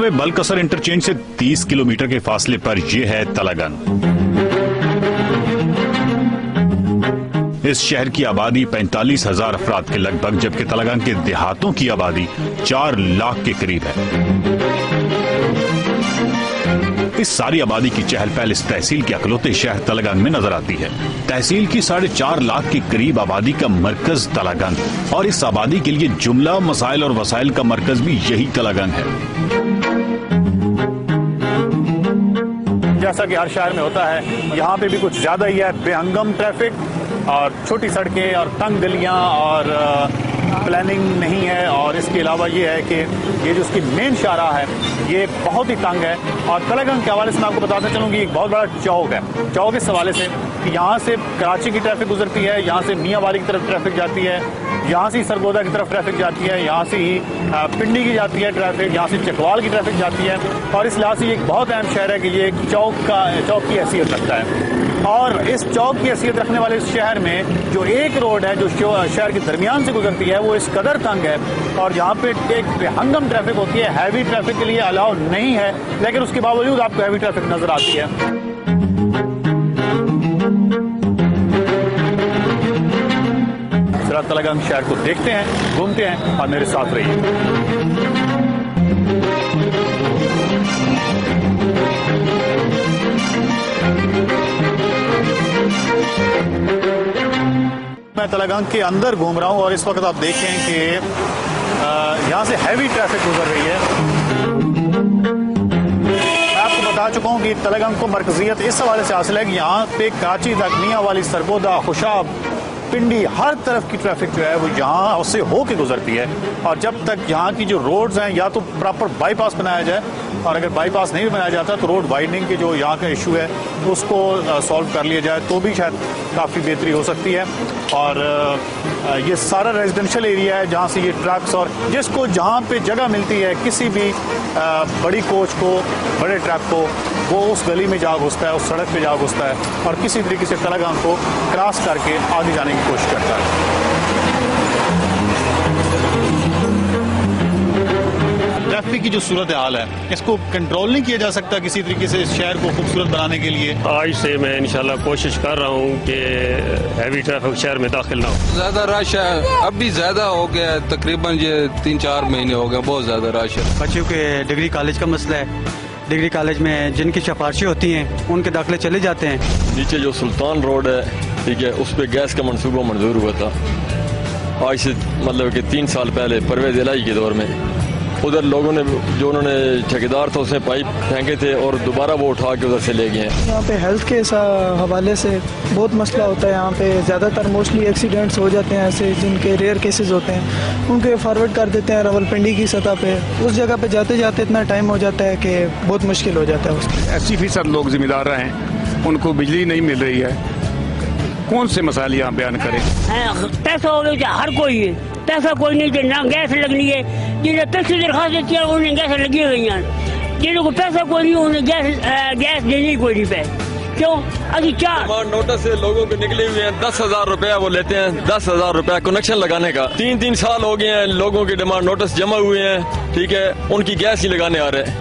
में बलकसर इंटरचेंज से 30 किलोमीटर के फासले पर यह है तलागंग। इस शहर की आबादी 45,000 अफराद के लगभग, जबकि तलागंग के देहातों की आबादी 4 लाख के करीब है। इस सारी आबादी की चहल पहल इस तहसील के अकलौते शहर तलागंग में नजर आती है। तहसील की 4.5 लाख के करीब आबादी का मरकज तलागंग, और इस आबादी के लिए जुमला मसाइल और वसाइल का मरकज भी यही तलागंग है। जैसा कि हर शहर में होता है, यहाँ पे भी कुछ ज्यादा ही है बेहंगम ट्रैफिक और छोटी सड़कें और तंग गलियां और प्लानिंग नहीं है। और इसके अलावा ये है कि ये जो उसकी मेन शाहराह है ये बहुत ही तंग है। और तलागंग के हवाले से मैं आपको बताता चलूँ कि एक बहुत बड़ा चौक है। चौक इस हवाले से कि यहाँ से कराची की ट्रैफिक गुजरती है, यहाँ से मियाँ वाली की तरफ ट्रैफिक जाती है, यहाँ से ही सरगोदा की तरफ ट्रैफिक जाती है, यहाँ से ही पिंडी की जाती है ट्रैफिक, यहाँ से चकवाल की ट्रैफिक जाती है। और इस लिहाज से ये एक बहुत अहम शहर है कि ये एक चौक की हैसियत रखता है। और इस चौक की हैसियत रखने वाले इस शहर में जो एक रोड है जो शहर के दरमियान से गुजरती है वो इस कदर तंग है, और यहाँ पे एक बेहंगम ट्रैफिक होती है। हैवी ट्रैफिक के लिए अलाउ नहीं है, लेकिन उसके बावजूद आपको हैवी ट्रैफिक नजर आती है। जरा तलागंग शहर को देखते हैं, घूमते हैं और मेरे साथ रहिए। मैं तलागंग के अंदर घूम रहा हूँ और इस वक्त आप देखें कि यहाँ से हैवी ट्रैफिक गुजर रही है। मैं आपको बता चुका हूँ कि तलागंग को मरकजियत इस हवाले से हासिल है कि यहाँ पे कराची तक मियाँ वाली, सरगोदा, खुशाब, पिंडी, हर तरफ की ट्रैफिक जो है वो यहाँ उससे होके गुजरती है। और जब तक यहाँ की जो रोड्स हैं या तो प्रॉपर बाईपास बनाया जाए, और अगर बाईपास नहीं बनाया जाता तो रोड वाइडनिंग के जो यहाँ का इशू है उसको सॉल्व कर लिया जाए तो भी शायद काफ़ी बेहतरी हो सकती है। और ये सारा रेजिडेंशियल एरिया है जहाँ से ये ट्रक्स और जिसको जहाँ पे जगह मिलती है किसी भी बड़ी कोच को, बड़े ट्रक को, वो उस गली में जा घुसता है, उस सड़क पे जा घुसता है और किसी तरीके से तलागंग को क्रॉस करके आगे जाने की कोशिश करता है। ट्रैफिक की जो सूरत हाल है इसको कंट्रोल नहीं किया जा सकता किसी तरीके से इस शहर को खूबसूरत बनाने के लिए? आज से मैं इंशाल्लाह कोशिश कर रहा हूँ कि हैवी ट्रैफिक शहर में दाखिल ना हो। ज्यादा रश है, अब भी ज्यादा हो गया है, तकरीबन ये 3-4 महीने हो गए, बहुत ज्यादा रश है। बच्चों के डिग्री कॉलेज का मसला है, डिग्री कॉलेज में जिनकी सिफारिशें होती हैं उनके दाखिले चले जाते हैं। नीचे जो सुल्तान रोड है, ठीक है, उस पर गैस का मंसूबा मंजूर हुआ था आज से मतलब कि 3 साल पहले परवेज इलाही के दौर में। उधर लोगों ने, जो उन्होंने ठेकेदार था, उसने पाइप फेंके थे और दोबारा वो उठा के उधर से ले गए हैं। यहाँ पे हेल्थ के हवाले से बहुत मसला होता है। यहाँ पे ज़्यादातर मोस्टली एक्सीडेंट्स हो जाते हैं ऐसे जिनके रेयर केसेस होते हैं, उनके फॉरवर्ड कर देते हैं रावलपिंडी की सतह पे। उस जगह पे जाते जाते इतना टाइम हो जाता है कि बहुत मुश्किल हो जाता है उसकी। 80% लोग जिम्मेदार हैं, उनको बिजली नहीं मिल रही है। कौन से मसाले यहाँ बयान करें? पैसा हो गया हर कोई, पैसा कोई नहीं, ना गैस लगनी है। जिन्हें पैसे दरखास्त देती है उन्हें गैस लगी हुई हैं, जिन्हों को पैसा कोई नहीं उन्हें गैस देनी कोई नहीं पे। क्यों? अभी 4 नोटिस से लोगों के निकले हुए हैं, 10,000 रुपया वो लेते हैं, 10,000 रुपया कनेक्शन लगाने का। 3 साल हो गए हैं, लोगों की डिमांड नोटिस जमा हुए हैं, ठीक है, उनकी गैस ही लगाने आ रहे हैं।